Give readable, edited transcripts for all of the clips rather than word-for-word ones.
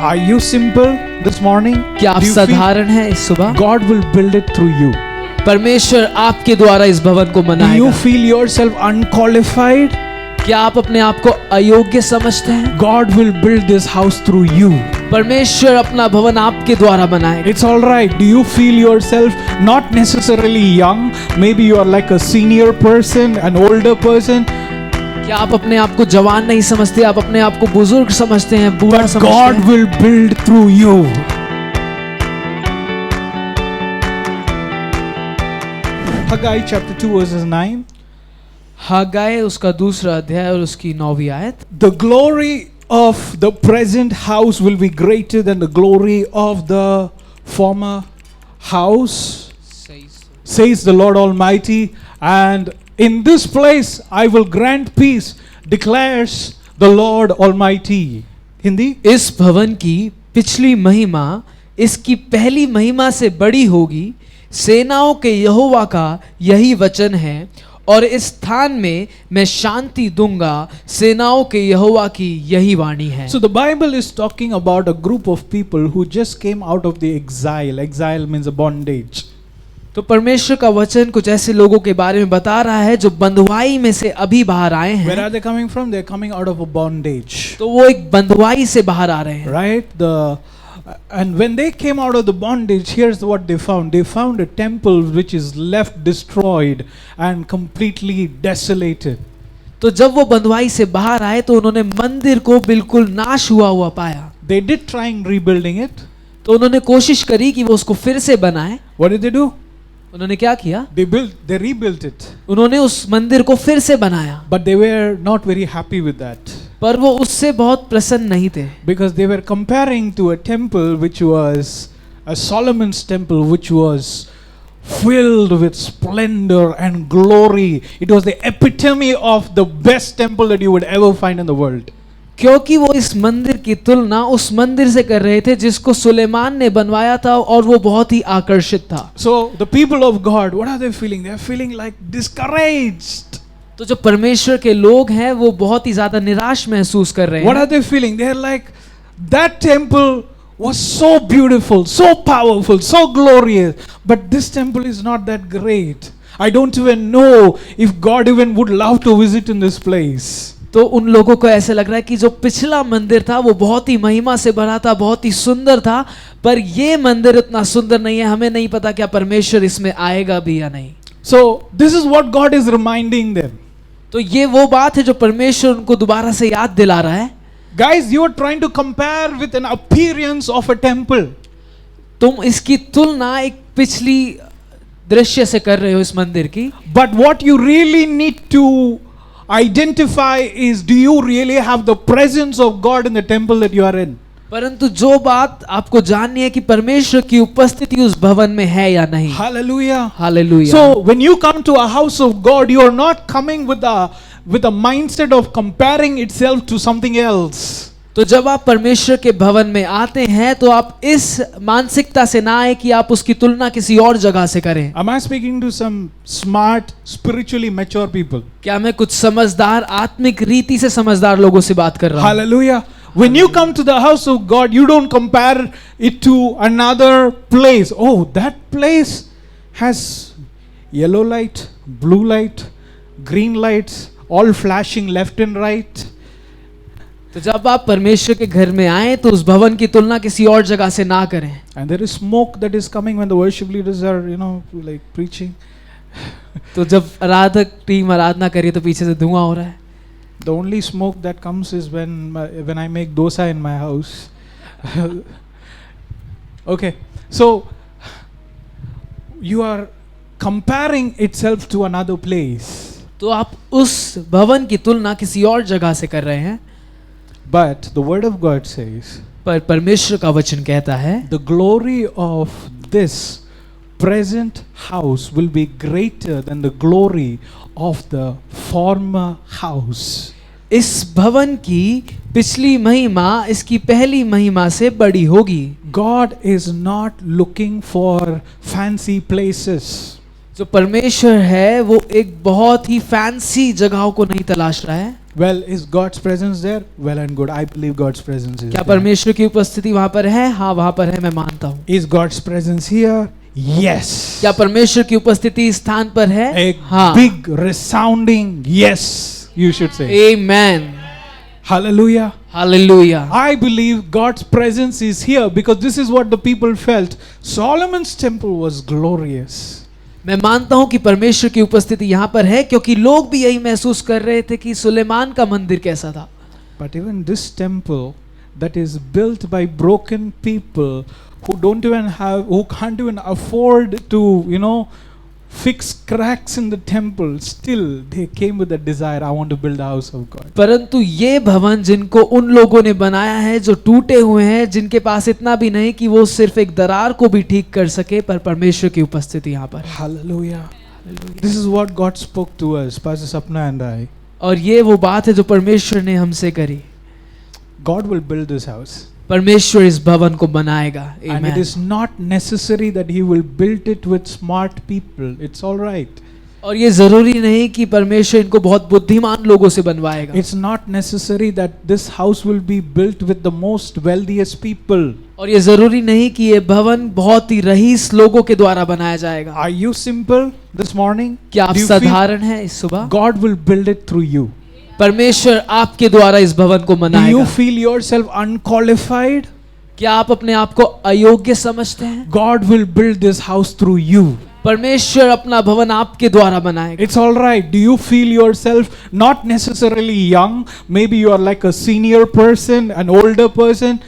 Are you simple this morning? क्या आप Do you feel साधारण हैं इस सुबह? God will build it through you? परमेश्वर आपके द्वारा इस भवन को Do you बनाएगा। feel yourself unqualified? क्या आप अपने आप को अयोग्य समझते हैं? God will build this house through you. परमेश्वर अपना भवन आपके द्वारा बनाएगा। It's all right. Do you feel yourself not necessarily young? Maybe you are like a senior person, an older person. क्या आप अपने आप को जवान नहीं समझते? आप अपने आप को बुजुर्ग समझते हैं, बूढ़ा But समझते God हैं? will build through you. Haggai chapter 2 verses 9. हग्गाई उसका दूसरा अध्याय और उसकी 9वीं आयत। The glory of the present house will be greater than the glory of the former house, says the Lord Almighty. And in this place I will grant peace, declares the Lord Almighty. Hindi? इस भवन की पिछली महिमा इसकी पहली महिमा से बड़ी होगी, सेनाओं के यहोवा का यही वचन है, और इस स्थान में मैं शांति दूंगा, सेनाओं के यहोवा की यही वाणी है। So the Bible is talking about a group of people who just came out of the exile. Exile means a bondage. तो परमेश्वर का वचन कुछ ऐसे लोगों के बारे में बता रहा है जो बंधुआई में से अभी बाहर आए Where हैं। are they coming from? They're coming out of a bondage. तो वो एक बंधुआई से बाहर आ रहे हैं। Right? And when they came out of the bondage, here's what they found. They found a temple which is left destroyed and completely desolated. तो जब वो बंधुआई से बाहर आए तो उन्होंने मंदिर को बिल्कुल नाश हुआ पाया। They did trying rebuilding it. तो उन्होंने कोशिश करी कि वो उसको फिर से बनाए। What did they do? उन्होंने क्या किया? They rebuilt it. उन्होंने उस मंदिर को फिर से बनाया, But they were not very happy with that. पर वो उससे बहुत प्रसन्न नहीं थे, Because they were comparing to a temple which was a Solomon's temple, which was filled with splendor and glory. It was the epitome of the best temple that you would ever find in the world. क्योंकि वो इस मंदिर की तुलना उस मंदिर से कर रहे थे जिसको सुलेमान ने बनवाया था और वो बहुत ही आकर्षित था। So the people of God, what are they feeling? They are feeling like discouraged. तो जो परमेश्वर के लोग हैं वो बहुत ही ज्यादा निराश महसूस कर रहे What हैं। are they feeling? They are like, that temple was so beautiful, so powerful, so glorious, but this temple is not that great. I don't even know if God even would love to visit in this place. तो उन लोगों को ऐसे लग रहा है कि जो पिछला मंदिर था वो बहुत ही महिमा से भरा था, बहुत ही सुंदर था, पर ये मंदिर इतना सुंदर नहीं है, हमें नहीं पता क्या परमेश्वर इसमें आएगा भी या नहीं। So this is what God is reminding them. तो ये वो बात है जो परमेश्वर उनको दोबारा से याद दिला रहा है। Guys, you are trying to compare with an appearance of a temple. तुम इसकी तुलना एक पिछली दृश्य से कर रहे हो इस मंदिर की, But what you really need to identify is, do you really have the presence of God in the temple that you are in? परंतु जो बात आपको जाननी है कि परमेश्वर की उपस्थिति उस भवन में है या नहीं। Hallelujah. Hallelujah. So when you come to a house of God, you are not coming with a mindset of comparing itself to something else. तो जब आप परमेश्वर के भवन में आते हैं तो आप इस मानसिकता से ना आए कि आप उसकी तुलना किसी और जगह से करें। Am I speaking to some smart, spiritually mature people? क्या मैं कुछ समझदार, आत्मिक रीति से समझदार लोगों से बात कर रहा हूँ? Hallelujah. When you come to the house of God, you don't compare it to another place. Oh, that place has yellow light, blue light, green lights, all flashing left and right. तो जब आप परमेश्वर के घर में आए तो उस भवन की तुलना किसी और जगह से ना करें। And there is smoke that is coming when the worship leaders are, like preaching. तो जब आराधक टीम आराधना करी तो पीछे से धुआं हो रहा है। The only smoke that comes is when I make dosa in my house. Okay, so you are comparing itself to another place. तो आप उस भवन की तुलना किसी और जगह से कर रहे हैं। But the word of God says, पर परमेश्वर का वचन कहता है the glory of this present house will be greater than the glory of the former house. इस भवन की पिछली महिमा इसकी पहली महिमा से बड़ी होगी। God is not looking for fancy places. जो परमेश्वर है वो एक बहुत ही फैंसी जगहों को नहीं तलाश रहा है। Well, is God's presence there? Well and good. I believe God's presence is क्या there. परमेश्वर की उपस्थिति वहाँ पर है? हाँ, वहाँ पर है, मैं मानता हूँ। Is God's presence here? Yes. क्या परमेश्वर की उपस्थिति इस स्थान पर है? A हाँ। big resounding yes, you should say. Amen. Hallelujah. Hallelujah. I believe God's presence is here because this is what the people felt. Solomon's temple was glorious. मैं मानता हूँ कि परमेश्वर की उपस्थिति यहाँ पर है क्योंकि लोग भी यही महसूस कर रहे थे कि सुलेमान का मंदिर कैसा था। But even this temple that is built by broken people who can't even afford to, fix cracks in the temple, still they came with a desire, I want to build a house of God. परंतु ये भवन जिनको उन लोगों ने बनाया है जो टूटे हुए हैं, जिनके पास इतना भी नहीं कि वो सिर्फ एक दरार को भी ठीक कर सके, पर परमेश्वर की उपस्थिति यहाँ पर है। Hallelujah. This is what God spoke to us, Pastor Sapna and I. और ये वो बात है जो परमेश्वर ने हमसे करी। God will build this house. परमेश्वर इस भवन को बनाएगा। And it is not necessary that he will build it with smart people. It's all right. और ये जरूरी नहीं कि परमेश्वर इनको बहुत बुद्धिमान लोगों से बनवाएगा। It's not necessary that this house will be built with the most wealthiest people. और ये जरूरी नहीं कि ये भवन बहुत ही रईस लोगों के द्वारा बनाया जाएगा। Are you simple this morning? क्या आप Do you feel साधारण हैं इस सुबह? God will build it through you? परमेश्वर आपके द्वारा इस भवन को Do बनाएगा। you feel yourself unqualified? क्या आप अपने आप को अयोग्य समझते हैं? God will build this house through you. परमेश्वर अपना भवन आपके द्वारा बनाएगा। It's all right. Do you feel yourself not necessarily young? Maybe you are like a senior person, an older person.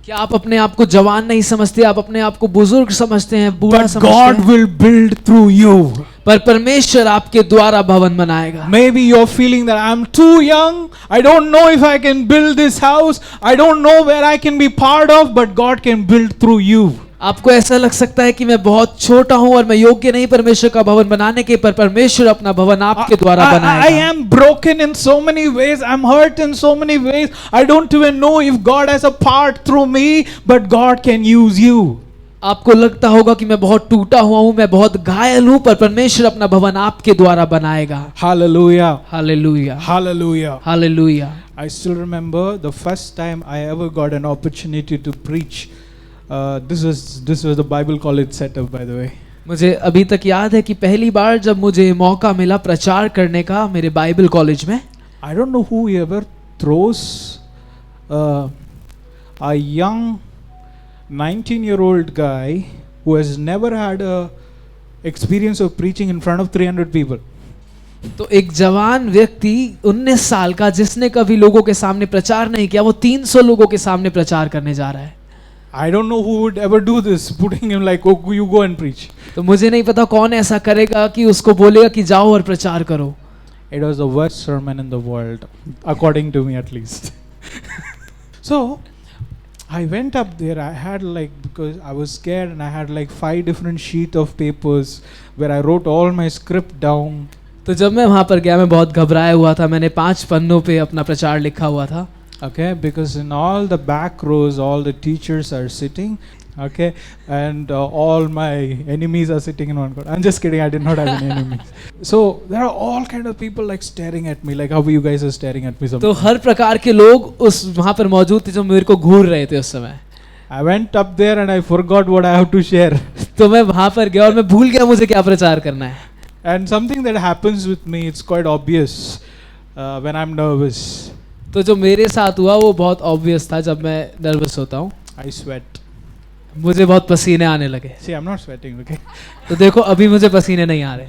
क्या आप अपने आप को जवान नहीं समझते? आप अपने आप को बुजुर्ग समझते हैं, बूढ़ा But समझते God हैं? will build through you. पर परमेश्वर आपके द्वारा भवन बनाएगा। Maybe you're feeling that I'm too young. I don't know if I can build this house. I don't know where I can be part of, but God can build through you. आपको ऐसा लग सकता है कि मैं बहुत छोटा हूं और मैं योग्य नहीं परमेश्वर का भवन बनाने के, पर परमेश्वर अपना भवन आपके द्वारा I बनाएगा। am broken in so many ways. I'm hurt in so many ways. I don't even know if God has a part through me, but God can use you. आपको लगता होगा कि मैं बहुत टूटा हुआ हूं, मैं बहुत घायल हूं, पर परमेश्वर अपना भवन आपके द्वारा बनाएगा। Hallelujah. Hallelujah, Hallelujah. Hallelujah. I still remember the first time I ever got an opportunity to preach. This was the Bible college setup, by the way. मुझे अभी तक याद है कि पहली बार जब मुझे मौका मिला प्रचार करने का मेरे बाइबल कॉलेज में, I don't know who ever throws a young 19-year-old guy who has never had a experience of preaching in front of 300 people. तो एक जवान व्यक्ति 19 साल का जिसने कभी लोगों के सामने प्रचार नहीं किया, वो 300 लोगों के सामने प्रचार करने जा रहा है। I don't know who would ever do this, putting him like, oh, you go and preach. तो मुझे नहीं पता कौन ऐसा करेगा कि उसको बोलेगा कि जाओ और प्रचार करो। It was the worst sermon in the world, according to me at least. So, I went up there, I had because I was scared and I had 5 different sheets of papers where I wrote all my script down. तो जब मैं वहां पर गया मैं बहुत घबराया हुआ था, मैंने 5 पन्नों पे अपना प्रचार लिखा हुआ था। Okay, because in all the back rows, all the teachers are sitting, okay, and all my enemies are sitting in one corner. I'm just kidding, I did not have any enemies. So there are all kind of people staring at me, like how you guys are staring at me. तो हर प्रकार के लोग उस वहां पर मौजूद थे जो मेरे को घूर रहे थे उस समय। I went up there and I forgot what I have to share. तो मैं वहां पर गया और मैं भूल गया मुझे क्या प्रचार करना है। And something that happens with me, it's quite obvious when I'm nervous. तो जो मेरे साथ हुआ वो बहुत ऑब्वियस था। जब मैं नर्वस होता हूँ I sweat. मुझे बहुत पसीने आने लगे। See, I'm not sweating, okay? तो देखो अभी मुझे पसीने नहीं आ रहे।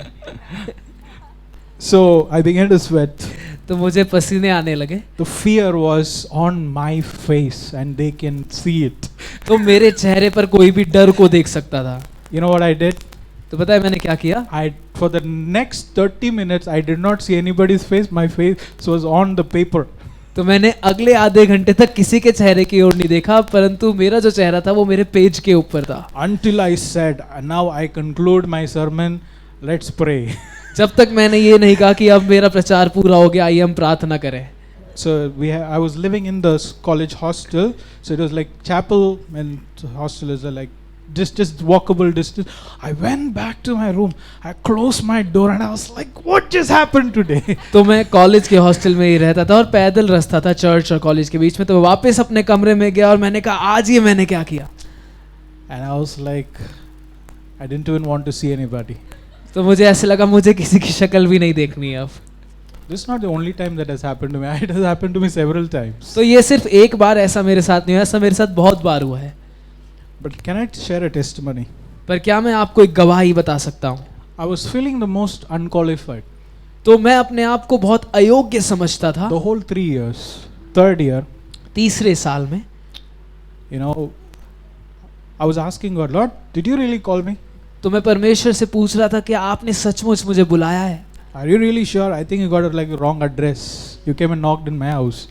So I began to sweat. तो मुझे पसीने आने लगे। The fear was on my face and they can see it. तो मेरे चेहरे पर कोई भी डर को देख सकता था। You know what I did? तो पता है मैंने क्या किया? For the next 30 minutes, I did not see anybody's face. My face was on the paper. तो मैंने अगले आधे घंटे तक किसी के चेहरे की ओर नहीं देखा, परंतु मेरा जो चेहरा था वो मेरे पेज के ऊपर था। Until I said, now I conclude my sermon, let's pray. जब तक मैंने ये नहीं कहा कि अब मेरा प्रचार पूरा हो गया, आइए हम प्रार्थना करें। So I was living in the college hostel, so it was like chapel and hostel is like just walkable distance. I went back to my room. I closed my door and I was like, what just happened today? तो मैं college के hostel में ही रहता था और पैदल रास्ता था चर्च और कॉलेज के बीच में, तो वापस अपने कमरे में गया और मैंने कहा आज ये मैंने क्या किया. And I was like, I didn't even want to see anybody. तो मुझे ऐसे लगा मुझे किसी की शक्ल भी नहीं देखनी है अब. This is not the only time that has happened to me. It has happened to me several times. तो ये सिर्फ एक बार ऐसा मेरे साथ नहीं हुआ, ऐसा मेरे साथ बहुत बार हुआ है. But can I share a testimony? पर क्या मैं आपको एक गवाही बता सकता हूँ. I was feeling the most unqualified. तो मैं अपने आप को बहुत अयोग्य समझता था. The whole 3 years, third year, तीसरे साल में you know, I was asking God, Lord, did you really call me? तो मैं परमेश्वर से पूछ रहा था कि आपने सचमुच मुझे बुलाया है. Are you really sure? I think you got like a wrong address. You came and knocked in my house.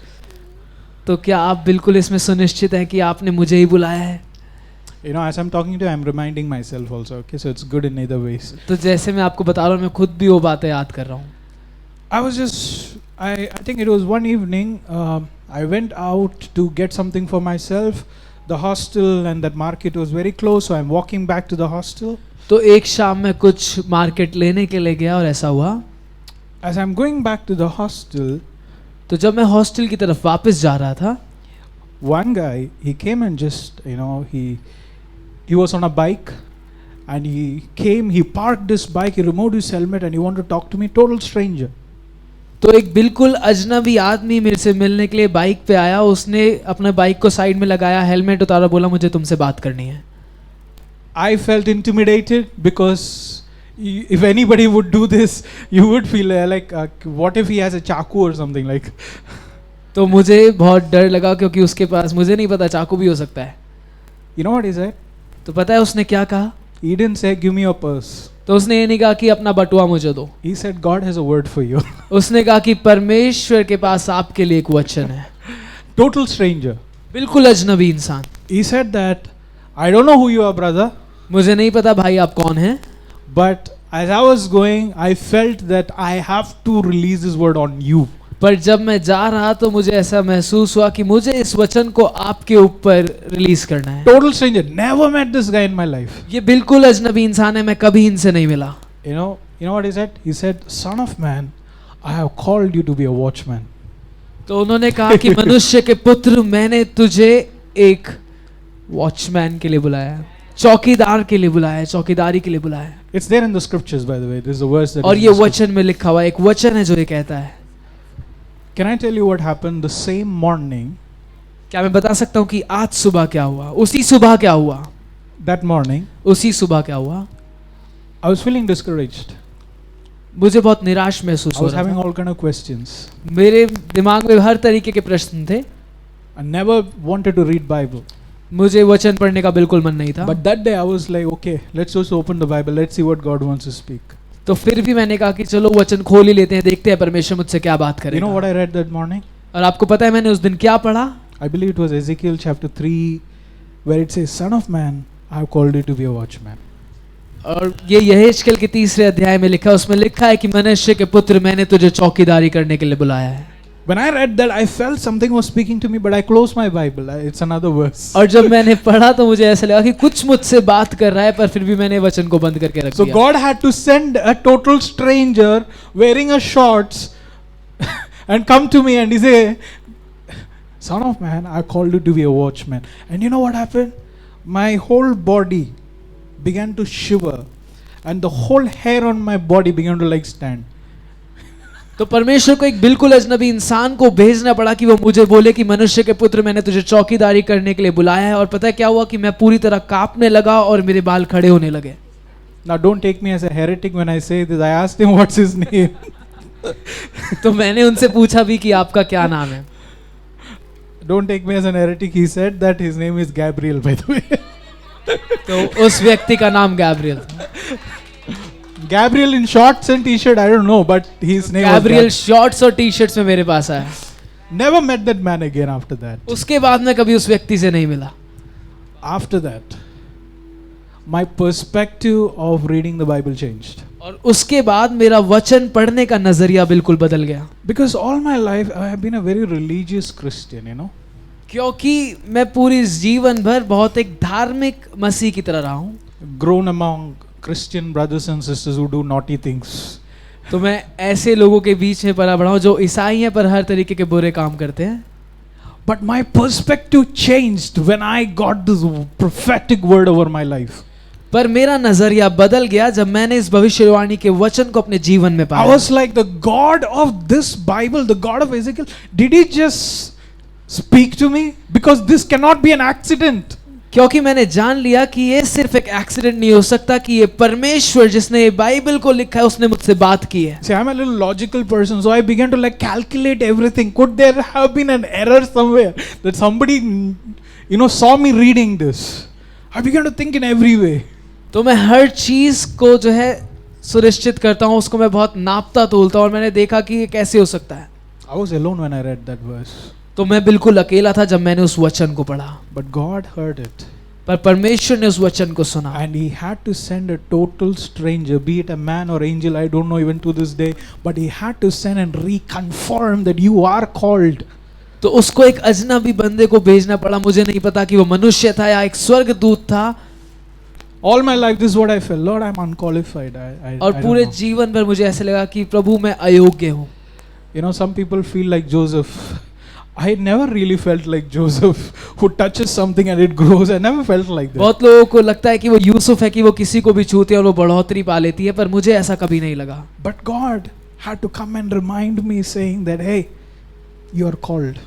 तो क्या आप बिल्कुल इसमें सुनिश्चित हैं कि आपने मुझे ही बुलाया है. You know, as I'm talking to you, I'm reminding myself also. Okay, so it's good in either ways. तो जैसे मैं आपको बता रहा हूँ मैं खुद भी वो बातें याद कर रहा हूँ. I think it was one evening. I went out to get something for myself. The hostel and that market was very close, so I'm walking back to the hostel. तो एक शाम में कुछ मार्केट लेने के लिए गया और ऐसा हुआ. As I'm going back to the hostel, तो जब मैं हॉस्टल की तरफ वापस जा रहा था, one guy, he came and just, you know, he was on a bike and he parked his bike, he removed his helmet and he wanted to talk to me, total stranger. तो एक बिल्कुल अजनबी आदमी मेरे से मिलने के लिए बाइक पे आया. उसने अपने बाइक को साइड में लगाया, हेलमेट उतारा, बोला मुझे तुमसे बात करनी है. I felt intimidated because if anybody would do this, you would feel like, what if he has a chaku or something like. तो मुझे बहुत डर लगा क्योंकि उसके पास, मुझे नहीं पता, चाकू भी हो सकता है. You know what he said? तो पता है उसने क्या कहा. He didn't say, give me your purse. तो उसने ये नहीं कहा कि अपना बटुआ मुझे दो. He said, God has a word for you. उसने कहा कि परमेश्वर के पास आपके लिए एक वचन है. Total stranger. बिल्कुल अजनबी इंसान. He said that, I don't know who you are, brother. मुझे नहीं पता भाई आप कौन हैं. But as I was going, I felt that I have to release this word on you. पर जब मैं जा रहा तो मुझे ऐसा महसूस हुआ कि मुझे इस वचन को आपके ऊपर रिलीज करना है. Total stranger. Never met this guy in my life. ये बिल्कुल अजनबी इंसान है, मैं कभी इनसे नहीं मिला. You know what he said? He said, Son of man, I have called you to be a watchman. तो उन्होंने कहा कि मनुष्य के पुत्र, मैंने तुझे एक वॉचमैन के लिए बुलाया है, चौकीदार के लिए बुलाया है, चौकीदारी के लिए बुलाया है. It's there in the scriptures, by the way. This is a verse that. और is ये in the वचन में लिखा हुआ एक वचन है जो ये कहता है. Can I tell you what happened the same morning? क्या मैं बता सकता हूँ कि आज सुबह क्या हुआ, उसी सुबह क्या हुआ. That morning, उसी सुबह क्या हुआ. I was feeling discouraged. मुझे बहुत निराश महसूस I हो was रहा having था. all kind of questions. मेरे दिमाग में हर तरीके के प्रश्न थे. I never wanted to read Bible. मुझे वचन पढ़ने का बिल्कुल मन नहीं था. But that day I was like, okay, let's just open the Bible. Let's see what God wants to speak. तो फिर भी मैंने कहा कि चलो वचन खोल ही लेते हैं, देखते हैं परमेश्वर मुझसे क्या बात You know करेगा. what I read that morning? और आपको पता है मैंने उस दिन क्या पढ़ा. I believe it was Ezekiel chapter 3, where it says, Son of man, I have called you to be a watchman. और ये यहेजकेल के 3 अध्याय में लिखा है, उसमें लिखा है कि मनुष्य के पुत्र, मैंने तुझे चौकीदारी करने के लिए बुलाया है. When I read that, I felt something was speaking to me, but I closed my Bible. It's another verse. और जब मैंने पढ़ा तो मुझे ऐसा लगा कि कुछ मुझसे बात कर रहा है, पर फिर भी मैंने वचन को बंद करके रख So दिया. God had to send a total stranger wearing a shorts and come to me and he say, Son of man, I called you to be a watchman. And you know what happened? My whole body began to shiver and the whole hair on my body began to like stand. तो परमेश्वर को एक बिल्कुल अजनबी इंसान को भेजना पड़ा कि वो मुझे बोले कि मनुष्य के पुत्र, मैंने तुझे चौकीदारी करने के लिए बुलाया है. और पता है क्या हुआ कि मैं पूरी तरह कांपने लगा और मेरे बाल खड़े होने लगे. Now don't take me as a heretic when I say this. I asked him what's his name. तो मैंने उनसे पूछा भी कि आपका क्या नाम है. Don't take me as an heretic. He said that his name is Gabriel, by the way. तो उस व्यक्ति का नाम गैब्रियल था. Gabriel in shorts and t-shirt, I don't know, but his name Gabriel was shorts और T-shirts में मेरे पास आया. Never met that man again after that. उसके बाद मैं कभी उस व्यक्ति से नहीं मिला. After that, my perspective of reading the Bible changed. और उसके बाद मेरा वचन पढ़ने का नजरिया बिल्कुल बदल गया. Because all my life I have been a very religious Christian, you know. क्योंकि मैं पूरी जीवन भर बहुत एक धार्मिक मसीह की तरह रहा हूँ, grown among Christian brothers and sisters who do naughty things. तो मैं ऐसे लोगों के बीच में पला बड़ा हूँ जो ईसाई हैं पर हर तरीके के बुरे काम करते हैं। But my perspective changed when I got this prophetic word over my life. पर मेरा नजरिया बदल गया जब मैंने इस भविष्यवाणी के वचन को अपने जीवन में I पाया। was like, the God of this Bible, the God of Ezekiel, did he just speak to me? Because this cannot be an accident. क्योंकि मैंने जान लिया कि ये सिर्फ एक एक्सीडेंट नहीं हो सकता, कि ये परमेश्वर जिसने ये बाइबल को लिखा है उसने मुझसे बात की है। See, I'm a little logical person, so I began to like calculate everything. Could there have been an error somewhere that somebody, saw me reading this? I began to think in every way. तो मैं हर चीज को जो है सुनिश्चित करता हूँ, उसको मैं बहुत नापता तोलता हूँ, और मैंने देखा कि ये कैसे हो सकता है। I was alone when I read that verse. तो मैं बिल्कुल अकेला था जब मैंने उस वचन को पढ़ा, But God heard it. पर परमेश्वर ने उस वचन को सुना। And he had to send a total stranger, be it a man or angel, I don't know even to this day, but he had to send and reconfirm that you are called. तो उसको एक अजनबी बंदे को भेजना पड़ा, मुझे नहीं पता कि वो मनुष्य था या एक स्वर्गदूत था। All my life this is what I felt, Lord, I'm unqualified. और I पूरे don't know. जीवन भर मुझे ऐसे लगा कि प्रभु मैं अयोग्य हूँ। Some people feel like Joseph. I never really felt like Joseph who touches something and it grows. I never felt like that. बहुत लोगों को लगता है कि वो यूसुफ है कि वो किसी को भी छूती है और वो बढ़ोतरी पा लेती है, पर मुझे ऐसा कभी नहीं लगा। But God had to come and remind me saying that, hey, you are called.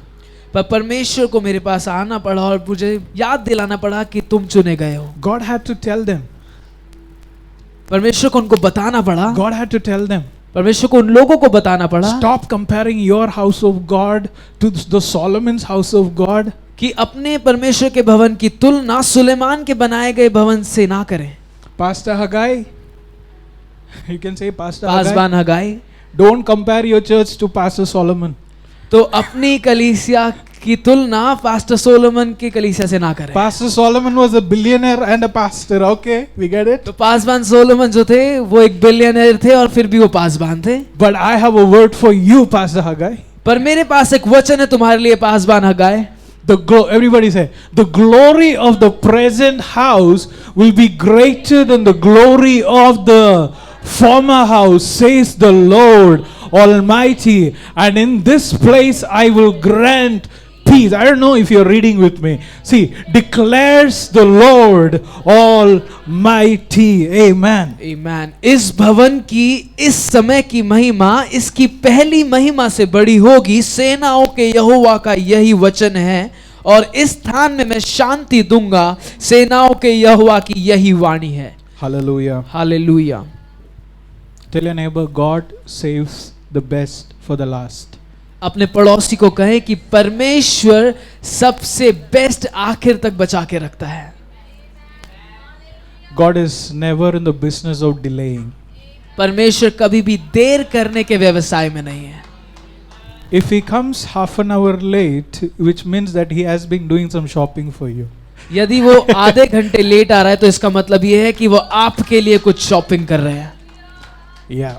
पर परमेश्वर को मेरे पास आना पड़ा और मुझे याद दिलाना पड़ा कि तुम चुने गए हो। God had to tell them. परमेश्वर को उनको बताना पड़ा। God had to tell them. परमेश्वर को उन लोगों को बताना पड़ा Stop comparing your house of God to the Solomon's house of God. कि अपने परमेश्वर के भवन की तुलना सुलेमान के बनाए गए भवन से ना करें। Pastor Haggai, you can say Pastor Paswan Haggai. हगाई, Don't compare your church to Pastor Solomon. तो अपनी कलीसिया की तुलना पास्टर सोलोमन की कलीसिया से ना करें। Pastor Solomon was a billionaire and a pastor. Okay, we get it. तो पासबान सोलोमन जो थे वो एक बिलियनर थे और फिर भी वो पासबान थे। But I have a word for you, Pastor Haggai. पर मेरे पास एक वचन है तुम्हारे लिए पासबान हगाई। Everybody say, the glory of the present house will be greater than the glory of the former house, says the Lord Almighty. And in this place I will grant peace. I don't know if you're reading with me. See, declares the Lord Almighty. Amen. आमीन। इस भवन की इस समय की महिमा इसकी पहली महिमा से बड़ी होगी, सेनाओं के यहोवा का यही वचन है, और इस स्थान में मैं शांति दूंगा, सेनाओं के यहोवा की यही वाणी है। Hallelujah. Hallelujah. Tell your neighbor, God saves the best for the last. अपने पड़ोसी को कहे कि परमेश्वर सबसे बेस्ट आखिर तक बचा के रखता है। God is never in the business of delaying. परमेश्वर कभी भी देर करने के व्यवसाय में नहीं है। If he comes half an hour late, which means that he has been doing some shopping for you. यदि वो आधे घंटे लेट आ रहा है तो इसका मतलब ये है कि वो आपके लिए कुछ शॉपिंग कर रहे हैं। Yeah.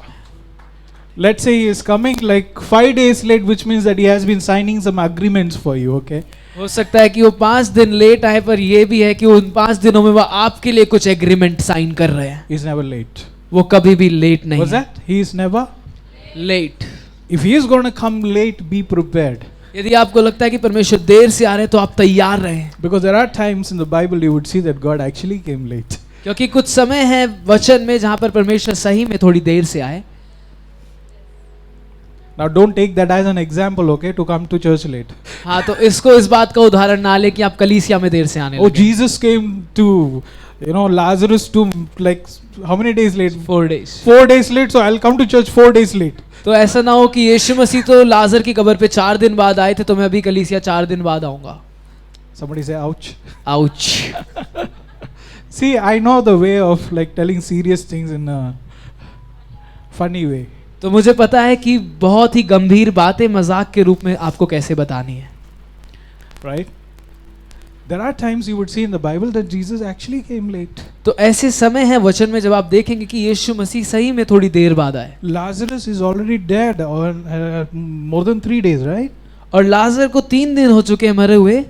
Let's say he is coming like 5 days late, which means that he has been signing some agreements for you, okay? हो सकता है कि वो 5 दिन लेट आए, पर ये भी है कि उन 5 दिनों में वो आपके लिए कुछ एग्रीमेंट साइन कर रहे हैं। He is never late. वो कभी भी लेट नहीं Was है। that? He is never late. If he is going to come late, be prepared. यदि आपको लगता है कि परमेश्वर देर से आ रहे हैं तो आप तैयार रहें, Because there are times in the Bible you would see that God actually came late. क्योंकि कुछ समय है वचन में जहां पर परमेश्वर सही में थोड़ी देर से आए। Now don't take that as an example, okay, to come to church late. हाँ, तो इसको इस बात का उदाहरण ना ले कि आप कलीसिया में देर से आने Oh, लगे। Jesus came to, Lazarus to like how many days late? 4 days। 4 days late, so I'll come to church 4 days late. तो ऐसा ना हो कि यीशु मसीह तो लाजर की कब्र पे 4 दिन बाद आए थे, तो मैं अभी कलीसिया 4 दिन बाद आऊंगा। Somebody say, ouch. Ouch. See, I know the way of like telling serious things in a funny way. तो मुझे पता है कि बहुत ही गंभीर बातें मजाक के रूप में आपको कैसे बतानी है। Right? There are times you would see in the Bible that Jesus actually came late. तो ऐसे समय है वचन में जब आप देखेंगे कि यीशु मसीह सही में थोड़ी देर बाद आए। Lazarus is already dead or more than 3 days, right? और लाजर को 3 दिन हो चुके हैं मरे हुए।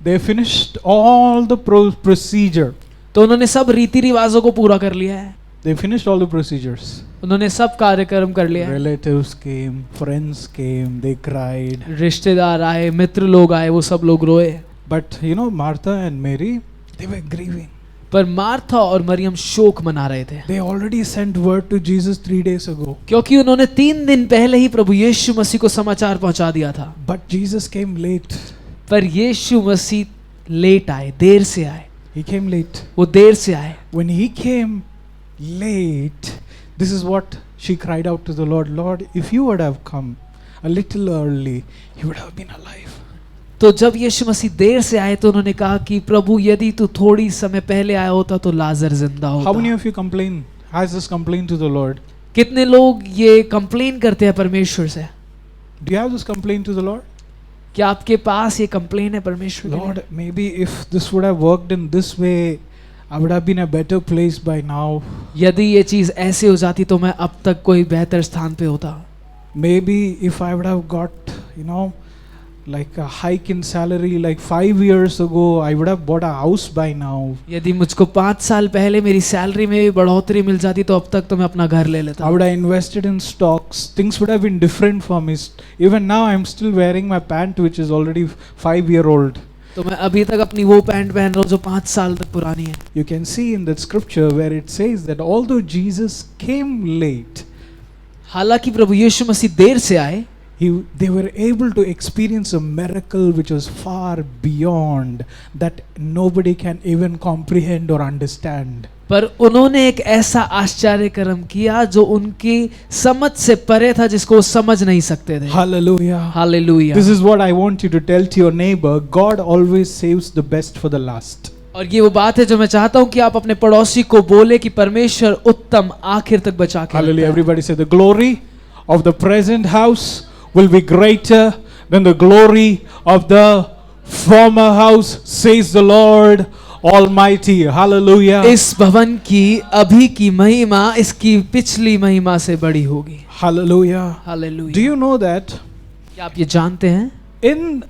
They finished all the procedure. तो उन्होंने सब रीति रिवाजों को पूरा कर लिया है, They finished all the procedures. उन्होंने सब कार्यक्रम कर लिया है। Relatives came, friends came, they cried. रिश्तेदार आए, मित्र लोग आए, वो सब लोग रोए। But you know, Martha and Mary, they were grieving. पर मार्था और मरियम शोक मना रहे थे, They already sent word to Jesus 3 days ago. क्योंकि उन्होंने 3 दिन पहले ही प्रभु यीशु मसीह को समाचार पहुंचा दिया था। But Jesus came late. पर यीशु मसीह लेट आए, देर से आए, He came late. वो देर से आए। When he came late, this is what she cried out to the Lord. Lord, if you would have come a little early, he would have been alive. तो जब यीशु मसीह देर से आए तो उन्होंने कहा कि प्रभु यदि तू थोड़ी समय पहले आया होता तो लाजर जिंदा How many होता। of you complain? Has this complaint to the Lord? कितने लोग ये कंप्लेन करते हैं परमेश्वर से? Do you have this complaint to the Lord? क्या आपके पास ये कंप्लेन है परमेश्वर के लिए? Lord, maybe if this would have worked in this way, I would have been a better place by now. यदि ये चीज ऐसे हो जाती तो मैं अब तक कोई बेहतर स्थान पे होता। Maybe if I would have got, you know, like a hike in salary like 5 years ago, I would have bought a house by now. यदि मुझको 5 साल पहले मेरी सैलरी में भी बढ़ोतरी मिल जाती तो अब तक तो मैं अपना घर ले लेता। I would have invested in stocks. Things would have been different for me. Even now, I'm still wearing my pant, which is already 5-year-old. तो मैं अभी तक अपनी वो पैंट पहन रहा हूँ जो 5 साल तक पुरानी है। You can see in that scripture where it says that although Jesus came late, हालांकि प्रभु यीशु मसीह देर से आए, they were able to experience a miracle which was far beyond that nobody can even comprehend or understand. पर उन्होंने एक ऐसा आश्चर्य कर्म किया जो उनकी समझ से परे था, जिसको वो समझ नहीं सकते थे। Hallelujah. Hallelujah. This is what I want you to tell to your neighbor. God always saves the best for the last. और ये वो बात है जो मैं चाहता हूँ कि आप अपने पड़ोसी को बोले कि परमेश्वर उत्तम आखिर तक बचा के Hallelujah. रखता है। Everybody say the glory of the present house will be greater than the glory of the former house, says the Lord Almighty. Hallelujah. इस भवन की अभी की महिमा इसकी पिछली महिमा से बड़ी होगी। Hallelujah. Hallelujah. Do you know that क्या आप ये जानते हैं? in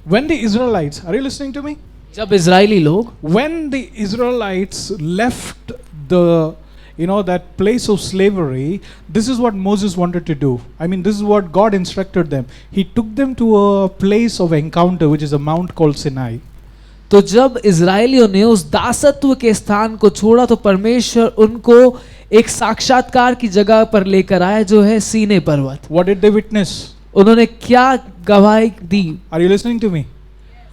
when the Israelites, are you listening to me? जब इजरायली लोग When the Israelites left the, you know, that place of slavery, this is what Moses wanted to do. I mean, this is what God instructed them. He took them to a place of encounter, which is a mount called Sinai. तो जब इजरायलियों ने उस दासत्व के स्थान को छोड़ा तो परमेश्वर उनको एक साक्षात्कार की जगह पर लेकर आया जो है सीने पर्वत। What did they witness? उन्होंने क्या गवाही दी? Are you listening to me?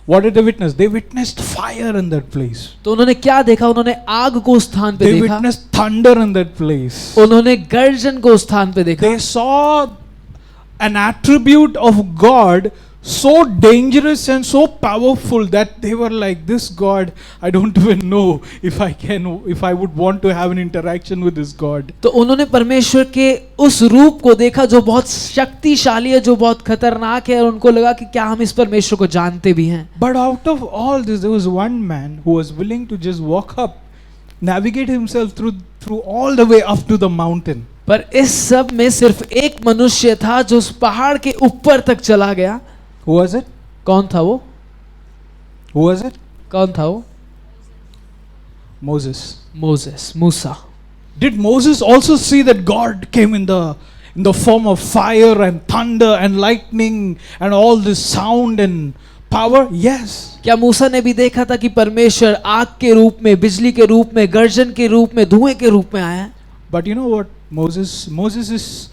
What did they witness? They witnessed fire in that place. तो उन्होंने क्या देखा? उन्होंने आग को उस स्थान पे They देखा, witnessed thunder in that place. उन्होंने गर्जन को उस स्थान पे देखा। They saw an attribute of God so dangerous and so powerful that they were like, this God, I don't even know if I would want to have an interaction with this God. तो उन्होंने परमेश्वर के उस रूप को देखा जो बहुत शक्तिशाली है, जो बहुत खतरनाक है, और उनको लगा कि क्या हम इस परमेश्वर को जानते भी हैं। But out of all this, there was one man who was willing to just walk up, navigate himself through all the way up to the mountain. पर इस सब में सिर्फ एक मनुष्य था जो उस पहाड़ के ऊपर तक चला गया। Who was it? कौन था वो? Who was it? कौन था वो? Moses. Moses, Musa. Did Moses also see that God came in the form of fire and thunder and lightning and all this sound and power? Yes. क्या मूसा ने भी देखा था कि परमेश्वर आग के रूप में, बिजली के रूप में, गर्जन के रूप में, धुएं के रूप में आया? But you know what? Moses'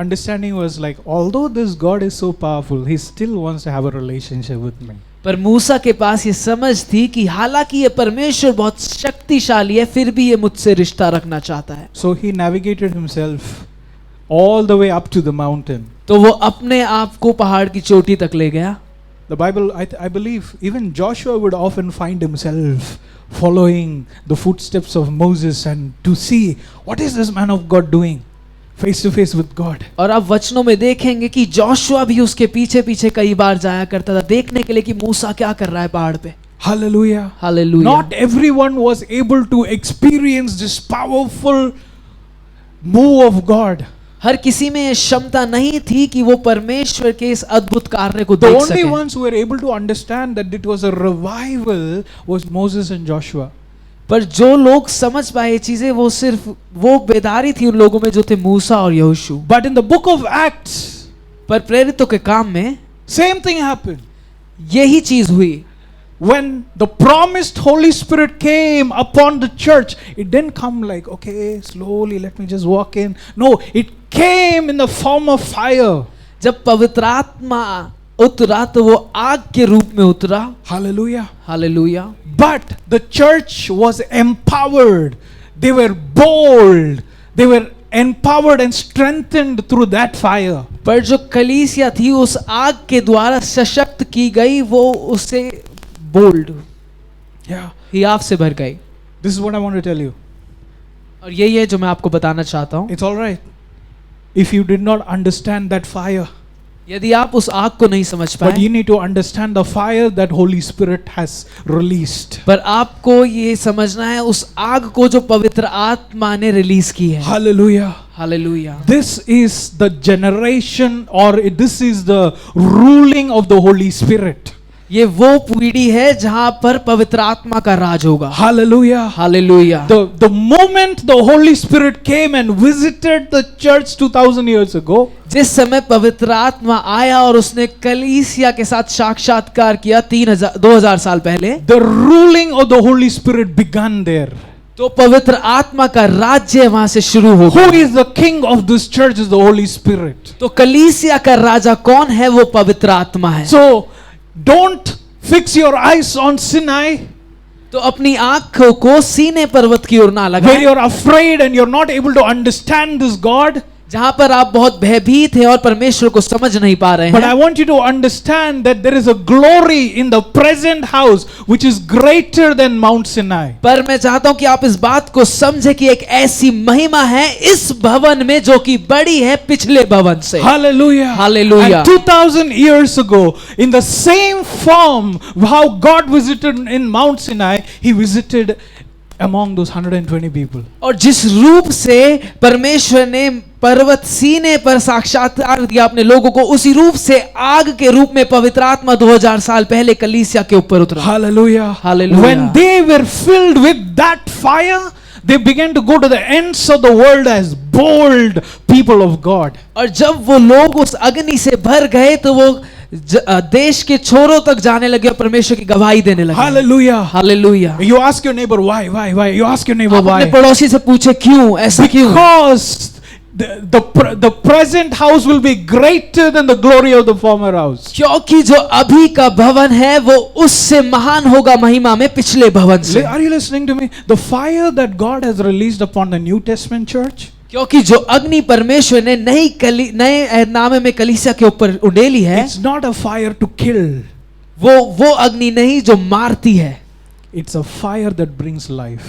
understanding was like, although this God is so powerful, he still wants to have a relationship with me. पर मूसा के पास ये समझ थी कि हालांकि ये परमेश्वर बहुत शक्तिशाली है, फिर भी ये मुझसे रिश्ता रखना चाहता है। So he navigated himself all the way up to the mountain. तो वो अपने आप को पहाड़ की चोटी तक ले गया। The Bible, I believe, even Joshua would often find himself following the footsteps of Moses and to see what is this man of God doing face to face with God. और आप वचनों में देखेंगे कि जोशुआ भी उसके पीछे पीछे कई बार जाया करता था देखने के लिए कि मूसा क्या कर रहा है पहाड़ पे। Hallelujah. Hallelujah. Not everyone was able to experience this powerful move of God. हर किसी में ये क्षमता नहीं थी कि वो परमेश्वर के इस अद्भुत कार्य को The देख only सके। ones who were able to understand that it was a revival was Moses and Joshua. पर जो लोग समझ पाए ये चीजें वो सिर्फ वो बेदारी थी उन लोगों में जो थे मूसा और यहोशू। But in the book of Acts, पर प्रेरितों के काम में same thing happened. यही चीज हुई। When the promised Holy Spirit came upon the church, it didn't come like, okay, slowly, let me just walk in. No, it came in the form of fire. जब पवित्र आत्मा उतरा तो वो आग के रूप में उतरा। Hallelujah. Hallelujah. But the church was empowered. They were bold. They were empowered and strengthened through that fire. पर जो कलीसिया थी उस आग के द्वारा सशक्त की गई, वो उससे बोल्ड Yeah. हियाव से भर गई। This is what I want to tell you. और यही है जो मैं आपको बताना चाहता हूँ। It's all right. If you did not understand that fire, यदि आप उस आग को नहीं समझ but पाए, you need to understand the fire that Holy Spirit has released. पर आपको ये समझना है उस आग को जो पवित्र आत्मा ने रिलीज की है। Hallelujah. Hallelujah. This is the generation, or this is the ruling of the Holy Spirit. ये वो पीढ़ी है जहां पर पवित्र आत्मा का राज होगा। Hallelujah. Hallelujah. The moment the Holy Spirit came and visited the church 2000 years ago, जिस समय पवित्र आत्मा आया और उसने कलीसिया के साथ साक्षात्कार किया 2000 साल पहले, the ruling of the Holy Spirit began there. तो पवित्र आत्मा का राज्य वहां से शुरू हो Who गया। is the king of this church is the Holy Spirit. तो कलीसिया का राजा कौन है? वो पवित्र आत्मा है। So don't fix your eyes on Sinai, तो अपनी आंखों को सीने पर्वत की ओर ना where लगाएं, you're afraid and you're not able to understand this God. जहां पर आप बहुत भयभीत हैं और परमेश्वर को समझ नहीं पा रहे But I हैं। want you to understand that there is a glory in the present house which is greater than Mount Sinai. पर मैं चाहता हूं कि आप इस बात को समझे कि एक ऐसी महिमा है इस भवन में जो कि बड़ी है पिछले भवन से। Hallelujah. Hallelujah. And 2000 years ago, in the same form how God visited in Mount Sinai, he visited among those 120 people. और जिस रूप से परमेश्वर ने पर्वत सीने पर साक्षात्कार दिया अपने लोगों को, उसी रूप से आग के रूप में पवित्र आत्मा 2000 साल पहले कलीसिया के ऊपर उतरा। Hallelujah. Hallelujah. When they were filled with that fire, they began to go to the ends of the world as bold people of God. और जब वो लोग उस अग्नि से भर गए तो वो देश के छोरों तक जाने लगे और परमेश्वर की गवाही देने लगे। Hallelujah. Hallelujah. You ask your neighbor why. You ask your neighbor आप अपने why. पड़ोसी से पूछे क्यों, ऐसा क्यों? Because the present house will be greater than the glory of the former house. क्योंकि जो अभी का भवन है वो उससे महान होगा महिमा में पिछले भवन से। Are you listening to me? The fire that God has released upon the New Testament church, क्योंकि जो अग्नि परमेश्वर ने नए नामे में कलीसिया के ऊपर उड़ेली है, it's not a fire to kill. वो अग्नि नहीं जो मारती है, It's a fire that brings life.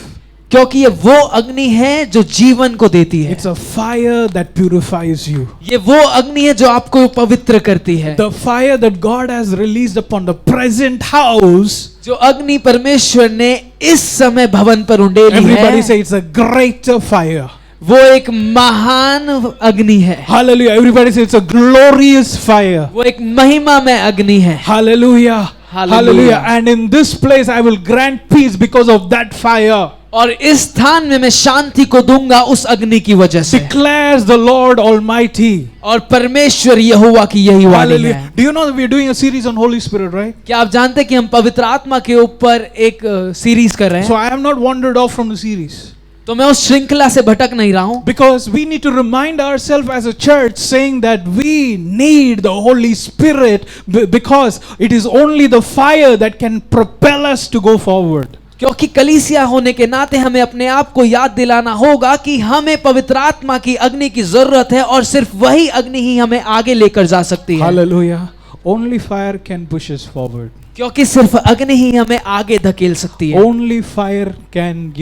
क्योंकि ये वो अग्नि है जो जीवन को देती है। It's a fire that purifies you. ये वो अग्नि है जो आपको पवित्र करती है। The fire that God has released upon the present house, जो अग्नि परमेश्वर ने इस समय भवन पर उड़ेली everybody है, say it's a greater fire. वो एक महान अग्नि है। Hallelujah. Everybody say it's a glorious fire. वो एक महिमा में अग्नि है। Hallelujah. Hallelujah. And in this place I will grant peace because of that fire. और इस स्थान में मैं शांति को दूंगा उस अग्नि की वजह से। Declares the Lord Almighty. और परमेश्वर यहोवा की यही वाणी Hallelujah. है। Do you know that we are doing a series on Holy Spirit, right? क्या आप जानते हैं कि हम पवित्र आत्मा के ऊपर एक सीरीज कर रहे So हैं? I am not wandered off from the series. तो मैं उस श्रृंखला से भटक नहीं रहा हूं, Because we need to remind ourselves as a church saying that we need the Holy Spirit because it is only the fire that can propel us to go forward. क्योंकि कलीसिया होने के नाते हमें अपने आप को याद दिलाना होगा कि हमें पवित्र आत्मा की अग्नि की जरूरत है और सिर्फ वही अग्नि ही हमें आगे लेकर जा सकती है। Hallelujah. Only fire can push us forward. क्योंकि सिर्फ अग्नि ही हमें आगे धकेल सकती है। Only fire can,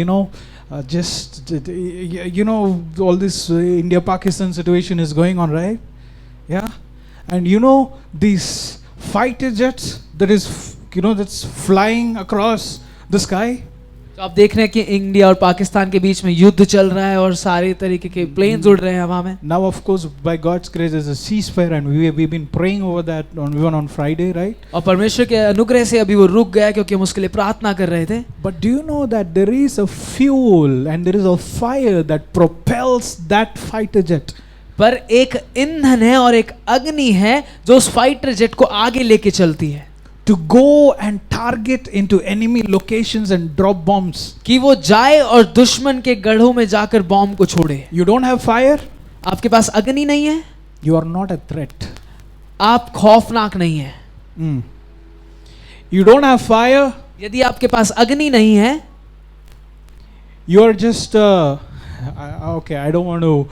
all this India-Pakistan situation is going on, right? Yeah. And these fighter jets that is, that's flying across the sky. तो आप देख रहे हैं कि इंडिया और पाकिस्तान के बीच में युद्ध चल रहा है और सारे तरीके के प्लेन्स उड़ रहे हैं हवा में. Now, of course, by God's grace, there's a ceasefire, and we've been praying over that even on Friday, right? और परमेश्वर के अनुग्रह से अभी वो रुक गया क्योंकि हम उसके लिए प्रार्थना कर रहे थे. But do you know that there is a fuel and there is a fire that propels that fighter jet? पर एक ईंधन है और एक अग्नि है जो उस फाइटर जेट को आगे लेके चलती है. To go and target into enemy locations and drop bombs. कि वो जाए और दुश्मन के गढ़ों में जाकर बॉम्ब को छोड़े. You don't have fire? आपके पास अग्नि नहीं है? You are not a threat. आप खौफनाक नहीं है. You don't have fire? यदि आपके पास अग्नि नहीं है, You are just okay, I don't want to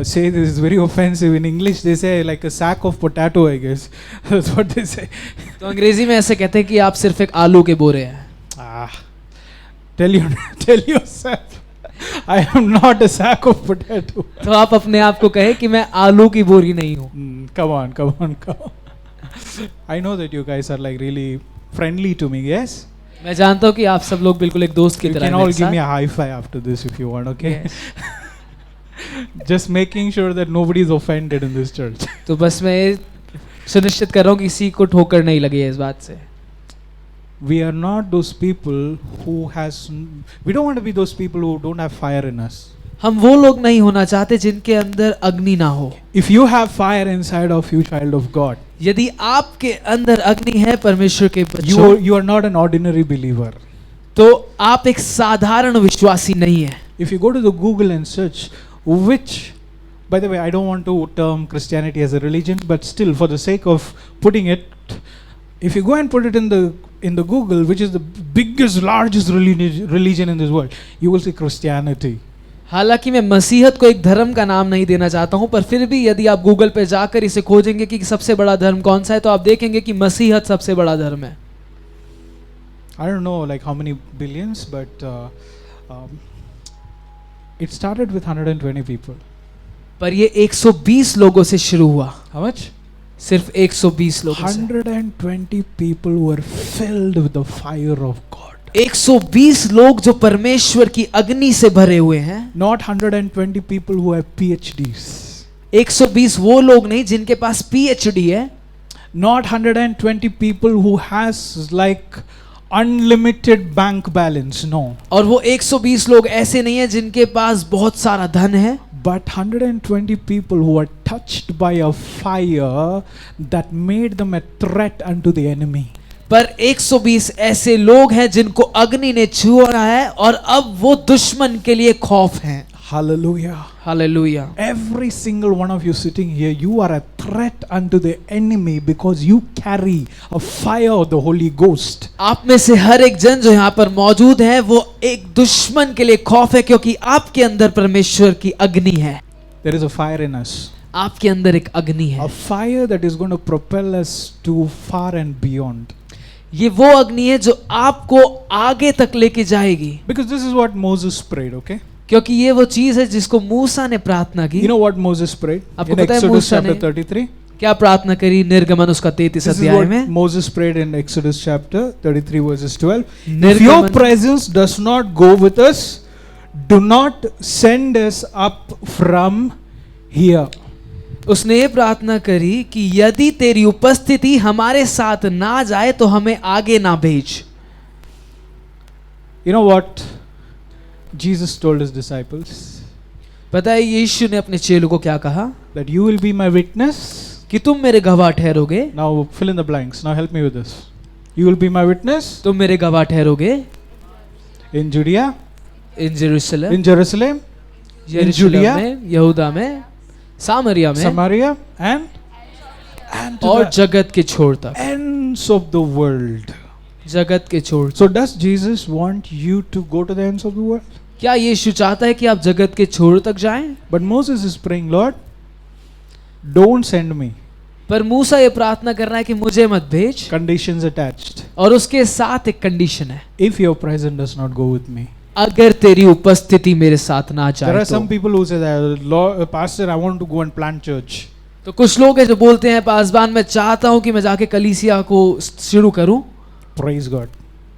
say this is very offensive. In English they say like a sack of potato, I guess. That's what they say. तो अंग्रेजी में ऐसे कहते हैं कि आप सिर्फ एक आलू के बोरे हैं. Tell yourself, I am not a sack of potato. तो आप अपने आप को कहे कि मैं आलू की बोरी नहीं हूँ. Come on. I know that you guys are like really friendly to me, yes? मैं जानता हूँ कि आप सब लोग बिल्कुल एक दोस्त की You तरह can हैं all मेरे give me साथ. a high five after this if you want, okay? Yes. Just making sure that nobody is offended in this church. तो बस मैं सुनिश्चित कर रहा हूँ कि किसी को ठोकर नहीं लगी है इस बात से. We are not those people who we don't want to be those people who don't have fire in us. हम वो लोग नहीं होना चाहते जिनके अंदर अग्नि ना हो. If you have fire inside of you, child of God, यदि आपके अंदर अग्नि है परमेश्वर के बच्चों, you are not an ordinary believer. तो आप एक साधारण विश्वासी नहीं है. If you go to the Google and search which, by the way, I don't want to term Christianity as a religion, but still for the sake of putting it, if you go and put it in the Google, which is the biggest, largest religion in this world, you will see Christianity. हालांकि मैं मसीहत को एक धर्म का नाम नहीं देना चाहता हूं, पर फिर भी यदि आप गूगल पे जाकर इसे खोजेंगे कि सबसे बड़ा धर्म कौन सा है, तो आप देखेंगे कि मसीहत सबसे बड़ा धर्म है. I don't know like how many billions, but it started with 120 people. पर ये 120 लोगों से शुरू हुआ. How much? सिर्फ 120 लोगों से. 120 people were filled with the fire of God. 120 लोग जो परमेश्वर की अग्नि से भरे हुए हैं. Not 120 people who have PhDs. 120 वो लोग नहीं जिनके पास PhD है. Not 120 people who has like unlimited bank balance, no. और वो 120 लोग ऐसे नहीं है जिनके पास बहुत सारा धन है. But 120 people who are touched by a fire that made them a threat unto the enemy. पर 120 ऐसे लोग हैं जिनको अग्नि ने छुआ है और अब वो दुश्मन के लिए खौफ हैं. Hallelujah. Hallelujah. Every single one of you sitting here, you are a threat unto the enemy because you carry a fire of the Holy Ghost. आप में से हर एक जन जो यहाँ पर मौजूद है वो एक दुश्मन के लिए खौफ है क्योंकि आपके अंदर परमेश्वर की अग्नि है. There is a fire in us. आपके अंदर एक अग्नि है. A fire that is going to propel us to far and beyond. ये वो अग्नि है जो आपको आगे तक लेके जाएगी. Because this is what Moses prayed, okay? क्योंकि ये वो चीज है जिसको मूसा ने प्रार्थना की. You know what Moses prayed? आपको In पता है Exodus मूसा chapter ने 33. क्या प्रार्थना करी निर्गमन उसका 33 This is अध्याय what में. Moses prayed in Exodus chapter 33 verses 12. If निर्गमन- your presence does not go with us, do not send us up from here. उसने ये प्रार्थना करी कि यदि तेरी उपस्थिति हमारे साथ ना जाए तो हमें आगे ना भेज. You know what Jesus told his disciples? पता है यीशु ने अपने चेलों को क्या कहा? That you will be my witness. कि तुम मेरे गवाह ठहरोगे. Now fill in the blanks. Now help me with this. You will be my witness तुम मेरे गवाह ठहरोगे. in Judea, in Jerusalem, in Jerusalem, यरूशलेम Judea, में, यहूदा में, सामरिया में Samaria, and to और the जगत के छोर तक. ends of the world. जगत के छोर. So does Jesus want you to go to the ends of the world? क्या यीशु चाहता है कि आप जगत के छोर तक जाएं? But Moses is praying, Lord, don't send me. पर मूसा ये प्रार्थना कर रहा है कि मुझे मत भेज. Conditions attached. और उसके साथ एक कंडीशन है. If your presence does not go with me. अगर तेरी उपस्थिति मेरे साथ ना There जाए are some तो. people who say that, Lord, Pastor, I want to go and plant church. तो कुछ लोग हैं जो बोलते हैं पासवान मैं चाहता हूं कि मैं जाके कलीसिया को शुरू करूं. Praise God.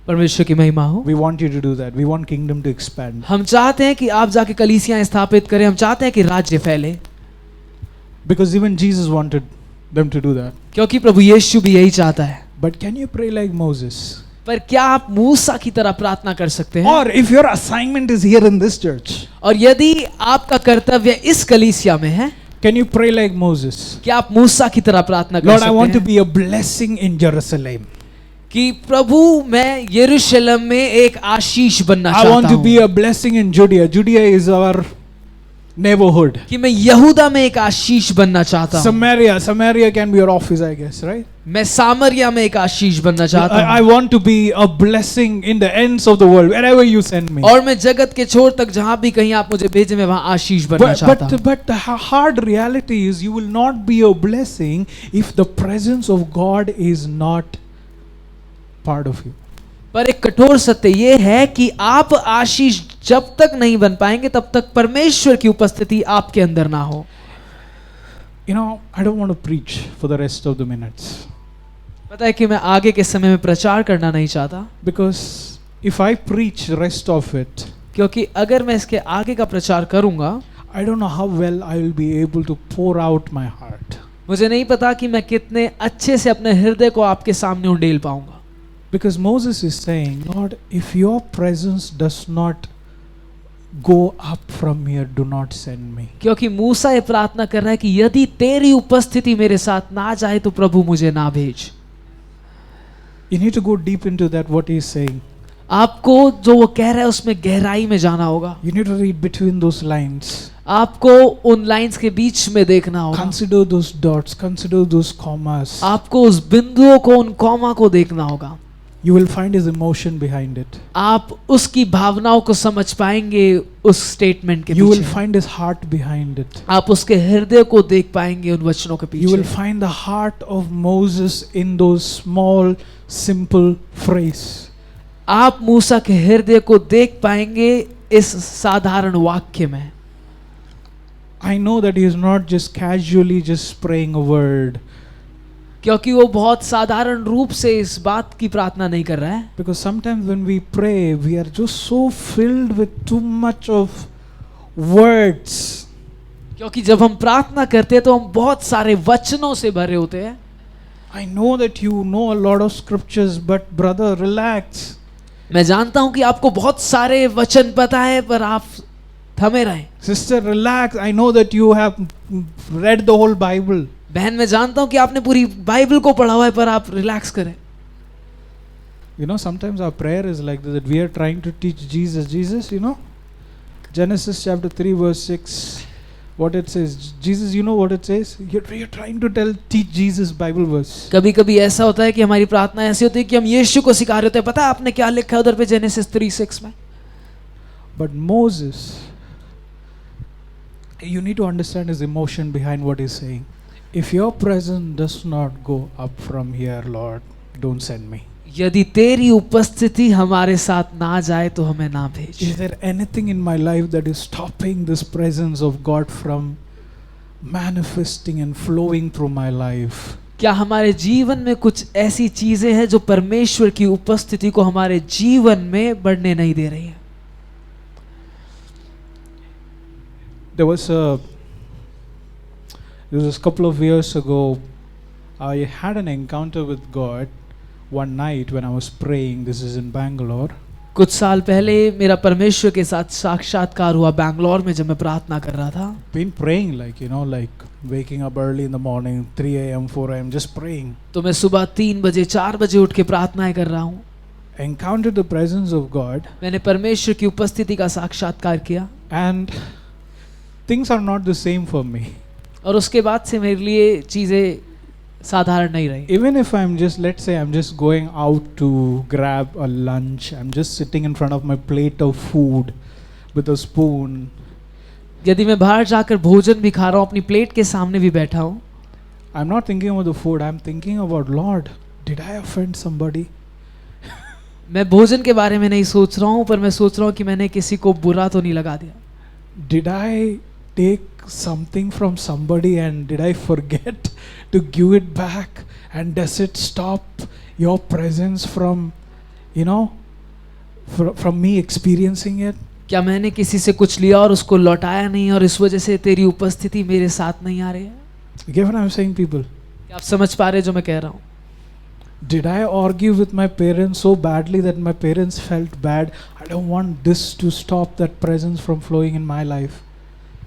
परमेश्वर की महिमा हो। We want you to do that. We want kingdom to expand. हम चाहते हैं कि आप जाके कलीसियां स्थापित करें, हम चाहते हैं कि राज्य फैले, Because even Jesus wanted them to do that. क्योंकि प्रभु यीशु भी यही चाहता है। But can you pray like Moses? पर क्या आप मूसा की तरह प्रार्थना कर सकते हैं? Or if your assignment is here in this church, और यदि आपका कर्तव्य इस कलीसिया में है, can you pray like Moses? क्या आप मूसा की तरह प्रार्थना कर Lord, सकते I want to हैं be a blessing in Jerusalem. कि प्रभु मैं यरूशलेम में एक आशीष बनना I चाहता want to हूँ, be a blessing in Judea. Judea is our neighborhood. कि मैं यहूदा में एक आशीष बनना चाहता हूँ, Samaria can be your office, I guess, right? मैं सामरिया में एक आशीष बनना चाहता I हूँ, want to be a blessing in the ends of the world, wherever you send me. और मैं जगत के छोर तक जहाँ भी कहीं आप मुझे भेजे मैं वहाँ आशीष बनना चाहता हूँ। But the hard reality is you will not be a blessing if the presence of God is not part of you. पर एक कठोर सत्य ये है कि आप आशीष जब तक नहीं बन पाएंगे तब तक परमेश्वर की उपस्थिति आपके अंदर ना हो। You know, I don't want to preach for the rest of the minutes. पता है कि मैं आगे के समय में प्रचार करना नहीं चाहता, Because if I preach rest of it, क्योंकि अगर मैं इसके आगे का प्रचार करूंगा, I don't know how well I will be able to pour out my heart. मुझे नहीं पता कि मैं कितने अच्छे से अपने हृदय को आपके सामने उंडेल पाऊंगा। Because Moses is saying, Lord, if your presence does not go up from here, do not send me. क्योंकि मूसा ये प्रार्थना कर रहा है कि यदि तेरी उपस्थिति मेरे साथ ना जाए तो प्रभु मुझे ना भेज। You need to go deep into that, what he is saying. आपको जो वो कह रहा है उसमें गहराई में जाना होगा, You need to read between those lines. आपको उन लाइंस के बीच में देखना होगा, Consider those dots, consider those commas. आपको उस बिंदुओं को, उन कॉमा को देखना होगा। You will find his emotion behind it. आप उसकी भावनाओं को समझ पाएंगे उस स्टेटमेंट के You will पीछे, find his heart behind it. आप उसके हृदय को देख पाएंगे उन वचनों के You will पीछे। find the heart of Moses in those small, simple phrases. आप मूसा के हृदय को देख पाएंगे इस साधारण वाक्य में। I know that he is not just casually just praying a word. क्योंकि वो बहुत साधारण रूप से इस बात की प्रार्थना नहीं कर रहा है, Because sometimes when we pray, we are just so filled with too much of words. क्योंकि जब हम प्रार्थना करते हैं तो हम बहुत सारे वचनों से भरे होते हैं। I know that you know a lot of scriptures, but brother, relax. मैं जानता हूं कि आपको बहुत सारे वचन पता है, पर आप थमे रहें। Sister, relax. I know that you have read the whole Bible. बहन, मैं जानता हूं कि आपने पूरी बाइबल को पढ़ा हुआ है, पर आप रिलैक्स करें। You know, sometimes our prayer is like this, that we are trying to teach Jesus. Jesus, you know, Genesis chapter 3 verse 6, what it says. Jesus, you know what it says? You're trying to teach Jesus Bible verse. कभी कभी ऐसा होता है कि हमारी प्रार्थना ऐसी होती है कि हम यीशु को सिखा रहे होते हैं। पता है आपने क्या लिखा है उधर पे जेनेसिस 3:6 में? But Moses, you need to understand his emotion behind what he's saying. If your presence does not go up from here, Lord, don't send me. यदि तेरी उपस्थिति हमारे साथ ना जाए तो हमें ना भेज। Is there anything in my life that is stopping this presence of God from manifesting and flowing through my life? क्या हमारे जीवन में कुछ ऐसी चीजें हैं जो परमेश्वर की उपस्थिति को हमारे जीवन में बढ़ने नहीं दे रही है? There was a couple of years ago, I had an encounter with God one night when I was praying. This is in Bangalore. कुछ साल पहले मेरा परमेश्वर के साथ साक्षात्कार हुआ बैंगलोर में, जब मैं प्रार्थना कर रहा था। Been praying like waking up early in the morning, 3 a.m., 4 a.m., just praying. तो मैं सुबह 3 बजे 4 बजे उठ के प्रार्थनाएं कर रहा हूँ। Encountered the presence of God, मैंने परमेश्वर की उपस्थिति का साक्षात्कार किया, and things are not the same for me. और उसके बाद से मेरे लिए चीजें साधारण नहीं रही। Even if I'm just, let's say I'm just going out to grab a lunch, I'm just sitting in front of my plate of food with a spoon. यदि मैं बाहर जाकर भोजन भी खा रहा हूँ, अपनी प्लेट के सामने भी बैठा हूँ, I'm not thinking about the food, I'm thinking about, Lord, did I offend somebody? मैं भोजन के बारे में नहीं सोच रहा हूँ, पर मैं सोच रहा हूँ कि मैंने किसी को बुरा तो नहीं लगा दिया। Did I take something from somebody and did I forget to give it back? And does it stop your presence from you know, from me experiencing it. क्या मैंने किसी से कुछ लिया और उसको लौटाया नहीं और इस वजह से तेरी उपस्थिति मेरे साथ नहीं आ रही है? You get what I'm saying, people? क्या आप समझ पा रहे जो मैं कह रहा हूँ? Did I argue with my parents so badly that my parents felt bad? I don't want this to stop that presence from flowing in my life.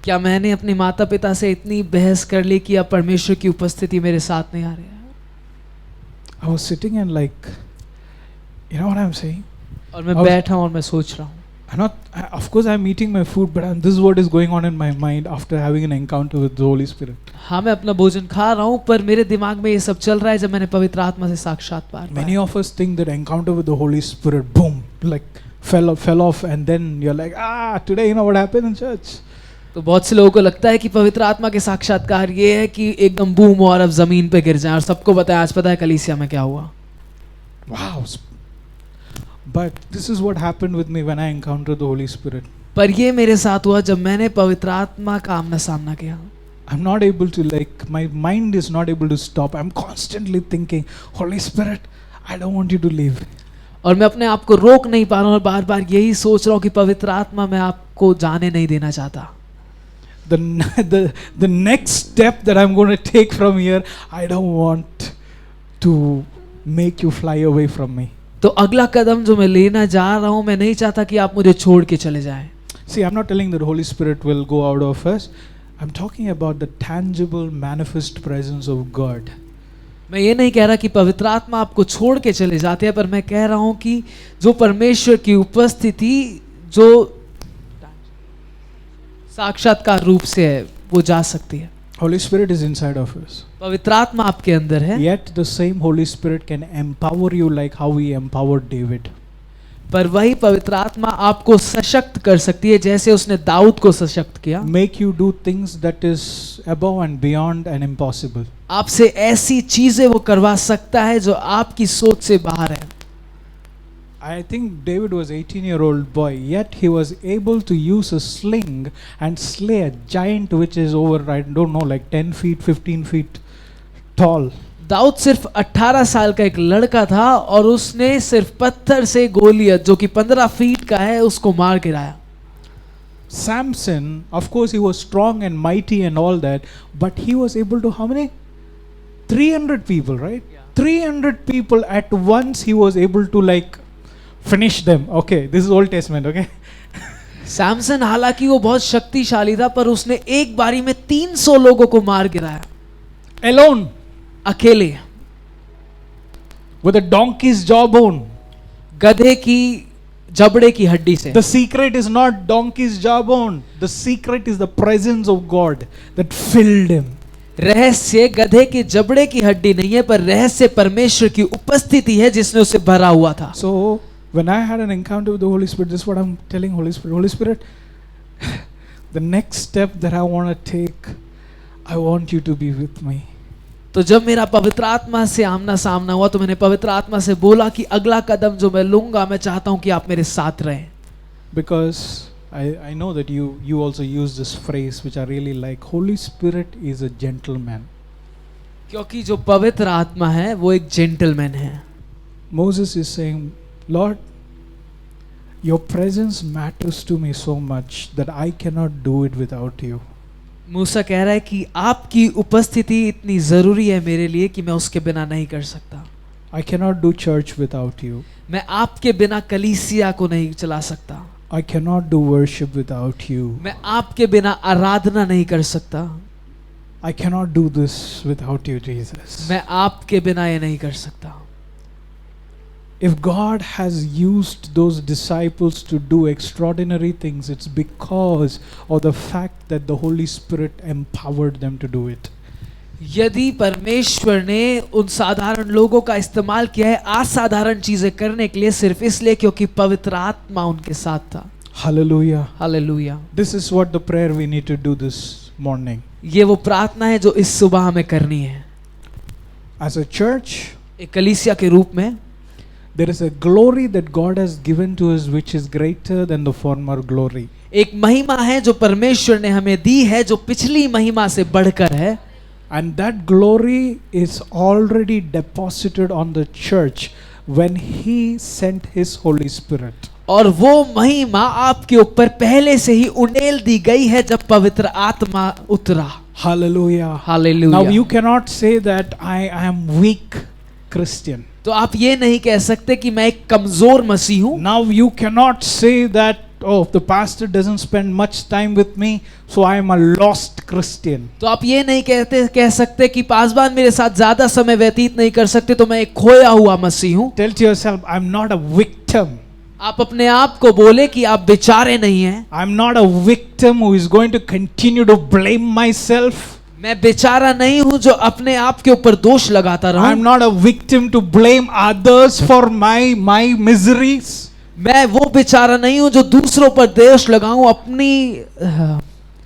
क्या मैंने अपने माता पिता से इतनी बहस कर ली कि अब परमेश्वर की उपस्थिति मेरे साथ नहीं आ रही है? I was sitting and like, you know what I'm saying? और मैं बैठा हूँ और मैं सोच रहा हूँ. Of course I'm eating my food, but this is what is going on in my mind after having an encounter with the Holy Spirit. हाँ, मैं अपना भोजन खा रहा हूँ पर मेरे दिमाग में ये सब चल रहा है जब मैंने पवित्र आत्मा से साक्षात्कार पाया. Many of us think that encounter with the Holy Spirit, boom, like fell off, and then you're like, today you know what happened in church. तो बहुत से लोगों को लगता है कि पवित्र आत्मा के साक्षात्कार ये है कि एकदम बूम और अब जमीन पे गिर जाए और सबको बताया आज पता है कलीसिया में क्या हुआ. Wow. But this is what happened with me when I encountered the Holy Spirit. पर ये मेरे साथ हुआ जब मैंने पवित्र आत्मा का आमना सामना किया. I'm not able to, like, my mind is not able to stop. I'm constantly thinking, Holy Spirit, I don't want you to leave. और मैं अपने आप को रोक नहीं पा रहा हूँ और बार बार यही सोच रहा हूँ कि पवित्र आत्मा मैं आपको जाने नहीं देना चाहता. The next step that I'm going to take from here, I don't want to make you fly away from me. तो अगला कदम जो मैं लेना जा रहा हूँ मैं नहीं चाहता कि आप मुझे छोड़ के चले जाएं. See, I'm not telling that Holy Spirit will go out of us. I'm talking about the tangible, manifest presence of God. मैं ये नहीं कह रहा कि पवित्र आत्मा आपको छोड़ के चले जाते हैं, पर मैं कह रहा हूँ कि जो परमेश्वर की उपस्थिति जो साक्षात्कार रूप से है वो जा सकती है. Holy Spirit is inside of us. पवित्र आत्मा आपके अंदर है. Yet the same Holy Spirit can empower you like how He empowered David. पर वही पवित्र आत्मा आपको सशक्त कर सकती है जैसे उसने दाऊद को सशक्त किया. Make you do things that is above and beyond and impossible. आपसे ऐसी चीजें वो करवा सकता है जो आपकी सोच से बाहर है. I think David was 18-year-old boy, yet he was able to use a sling and slay a giant which is over, I don't know, like 10 feet, 15 feet tall. Dawood सिर्फ 18 साल का एक लड़का था और उसने सिर्फ पत्थर से गोलियत जो कि 15 फीट का है उसको मार गिराया. Samson, of course he was strong and mighty and all that, but he was able to, how many? 300 people, right? Yeah. 300 people at once he was able to like finish them. Okay, this is Old Testament, okay? Samson हालांकि वो बहुत शक्तिशाली था पर उसने एक बारी में 300 लोगों को मार गिराया. Alone. अकेले. With a donkey's jawbone. गधे की जबड़े की हड्डी से. The secret is not donkey's jawbone. The secret is the presence of God that filled him. रहस्य गधे की जबड़े की हड्डी नहीं है पर रहस्य परमेश्वर की उपस्थिति है जिसने उसे भरा हुआ था. So when I had an encounter with the Holy Spirit, this is what I'm telling Holy Spirit. Holy Spirit, the next step that I want to take, I want you to be with me. तो जब मेरा पवित्र आत्मा से आमना सामना हुआ तो मैंने पवित्र आत्मा से बोला कि अगला कदम जो मैं लूंगा मैं चाहता हूं कि आप मेरे साथ रहें. Because I know that you also use this phrase which I really like. Holy Spirit is a gentleman. क्योंकि जो पवित्र आत्मा है वो एक जेंटलमैन है. Moses is saying, Lord, your presence matters to me so much that I cannot do it without you. मूसा कह रहा है कि आपकी उपस्थिति इतनी जरूरी है मेरे लिए कि मैं उसके बिना नहीं कर सकता. I cannot do church without you. मैं आपके बिना कलीसिया को नहीं चला सकता. I cannot do worship without you. मैं आपके बिना आराधना नहीं कर सकता. I cannot do this without you, Jesus. मैं आपके बिना ये नहीं कर सकता. If God has used those disciples to do extraordinary things, it's because of the fact that the Holy Spirit empowered them to do it. यदि परमेश्वर ने उन साधारण लोगों का इस्तेमाल किया है असाधारण चीजें करने के लिए सिर्फ इसलिए क्योंकि पवित्र आत्मा उनके साथ था. Hallelujah. Hallelujah. This is what the prayer we need to do this morning. ये वो प्रार्थना है जो इस सुबह हमें करनी है. As a church, एक कलीसिया के रूप में there is a glory that God has given to us which is greater than the former glory. एक महिमा है जो परमेश्वर ने हमें दी है जो पिछली महिमा से बढ़कर है. And that glory is already deposited on the church when He sent His Holy Spirit. और वो महिमा आपके ऊपर पहले से ही उंडेल दी गई है जब पवित्र आत्मा उतरा। Hallelujah. Hallelujah. Now you cannot say that I am weak Christian. तो आप ये नहीं कह सकते कि मैं एक कमजोर मसीह हूँ। Now you cannot say that, oh, the pastor doesn't spend much time with me, so I am a lost Christian. तो आप ये नहीं कह सकते कि पासवान मेरे साथ ज्यादा समय व्यतीत नहीं कर सकते तो मैं एक खोया हुआ मसीह हूँ। Tell to yourself, I'm not a victim. आप अपने आप को बोले कि आप बेचारे नहीं हैं। I'm not a victim who is going to continue to blame myself. मैं बेचारा नहीं हूँ जो अपने आप के ऊपर दोष लगाता रहूं। I'm not a victim to blame others for my miseries. मैं वो बेचारा नहीं हूँ जो दूसरों पर दोष लगाऊं अपनी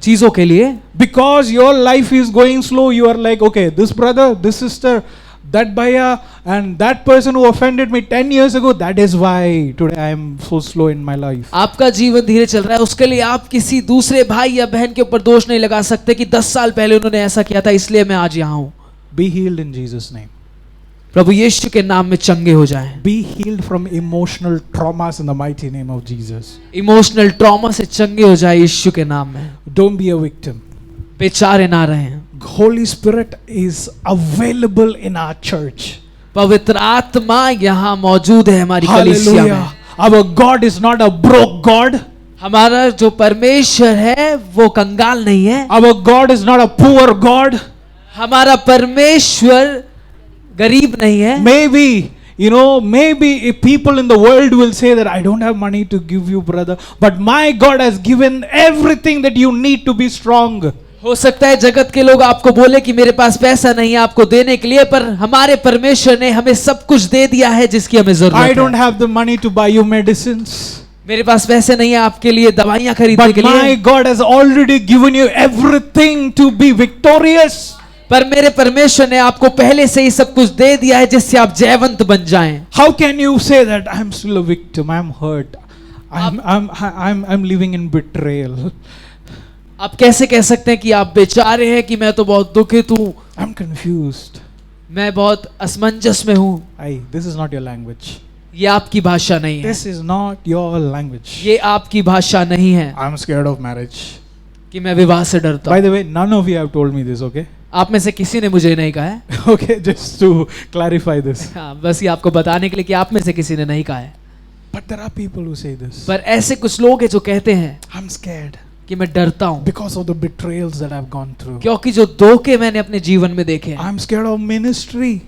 चीजों के लिए। Because your life is going slow, you are like, okay, this brother, this sister, that bhaiya, and that person who offended me 10 years ago, that is why today I am so slow in my life. आपका जीवन धीरे चल रहा है, उसके लिए आप किसी दूसरे भाई या बहन के ऊपर दोष नहीं लगा सकते कि 10 साल पहले उन्होंने ऐसा किया था इसलिए मैं आज यहाँ हूँ। Be healed in Jesus' name. प्रभु यीशु के नाम में चंगे हो जाएं। Be healed from emotional traumas in the mighty name of Jesus. Emotional trauma से चंगे हो जाए यीशु के नाम में। Don't be a victim. बेचारे ना रहें। Holy Spirit is available in our church. पवित्र आत्मा यहाँ मौजूद है हमारी कलीसिया में। Our God is not a broke God. हमारा जो परमेश्वर है वो कंगाल नहीं है। Our God is not a poor God. हमारा परमेश्वर गरीब नहीं है। Maybe if people in the world will say that I don't have money to give you, brother, but my God has given everything that you need to be strong. हो सकता है जगत के लोग आपको बोले कि मेरे पास पैसा नहीं है आपको देने के लिए, पर हमारे परमेश्वर ने हमें सब कुछ दे दिया है जिसकी हमें जरूरत है। I don't have the money to buy you medicines. मेरे पास पैसे नहीं है आपके लिए दवाइयां खरीदने के लिए। But my God has already given you everything to be victorious. पर मेरे परमेश्वर ने आपको पहले से ही सब कुछ दे दिया है जिससे आप जयवंत बन जाएं। How can you say that I'm still a victim? I'm hurt. I'm living in betrayal. आप कैसे कह सकते हैं कि आप बेचारे हैं कि मैं तो बहुत दुखित हूँ। I'm confused. मैं बहुत असमंजस में हूँ। This is not your language. ये आपकी भाषा नहीं है। This is not your language. ये आपकी भाषा नहीं है। I'm scared of marriage. कि मैं विवाह से डरता हूँ। By the way, none of you have told me this, okay? आप में से किसी ने मुझे नहीं कहा है। Okay, just to clarify this. हाँ, बस ये आपको बताने के लिए कि आप में से किसी ने नहीं कहा है। But there are people who say this. पर ऐसे कुछ लोग हैं जो कहते हैं I'm scared. कि मैं डरता हूँ Because of the betrayals that I've gone through. क्योंकि जो धोखे मैंने अपने जीवन में देखे हैं। I'm scared of ministry.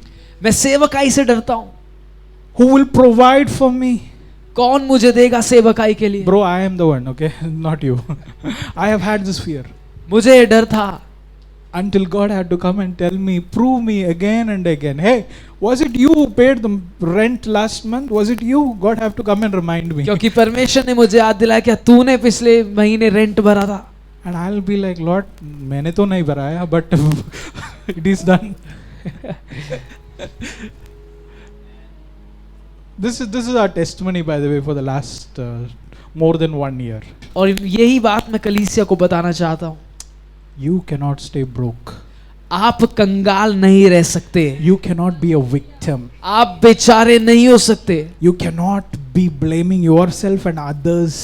मैं सेवकाई से डरता हूँ। Who will provide for me? कौन मुझे देगा सेवकाई के लिए? Bro, I am the one, okay? Not you. I have had this fear. मुझे ये डर था। Until God had to come and tell me, prove me again and again. Hey, was it you who paid the rent last month? Was it you? God have to come and remind me. क्योंकि परमेश्वर ने मुझे याद दिलाया क्या तूने पिछले महीने रेंट भरा था? And I'll be like, Lord, मैंने तो नहीं भराया, but it is done. This is our testimony, by the way, for the last more than 1 year. और यही बात मैं कलीसिया को बताना चाहता हूँ। You cannot stay broke. आप कंगाल नहीं रह सकते। You cannot be a victim. आप बेचारे नहीं हो सकते। You cannot be blaming yourself and others.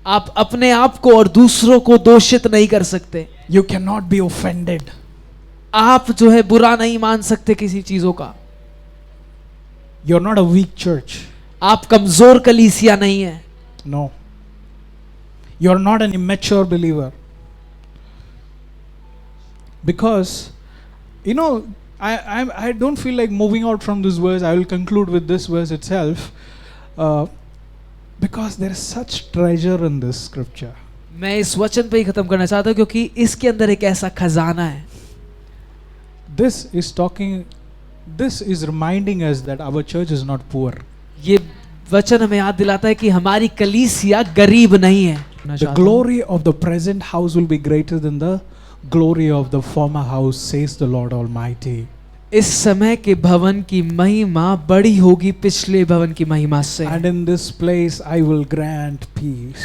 आप अपने आप को और दूसरों को दोषित नहीं कर सकते। You cannot be offended. आप जो है बुरा नहीं मान सकते किसी चीजों का। You're not a weak church. आप कमजोर कलीसिया नहीं है। No. You're not an immature believer. Because, I don't feel like moving out from this verse. I will conclude with this verse itself. Because there is such treasure in this scripture. मैं इस वचन पे ही खत्म करना चाहता हूँ क्योंकि इसके अंदर एक ऐसा खजाना है। This is reminding us that our church is not poor. ये वचन हमें याद दिलाता है कि हमारी कलीसिया गरीब नहीं है। The glory of the present house will be greater than the glory of the former house, says the Lord Almighty. इस समय के भवन की महिमा बड़ी होगी पिछले भवन की महिमा से। And in this place I will grant peace.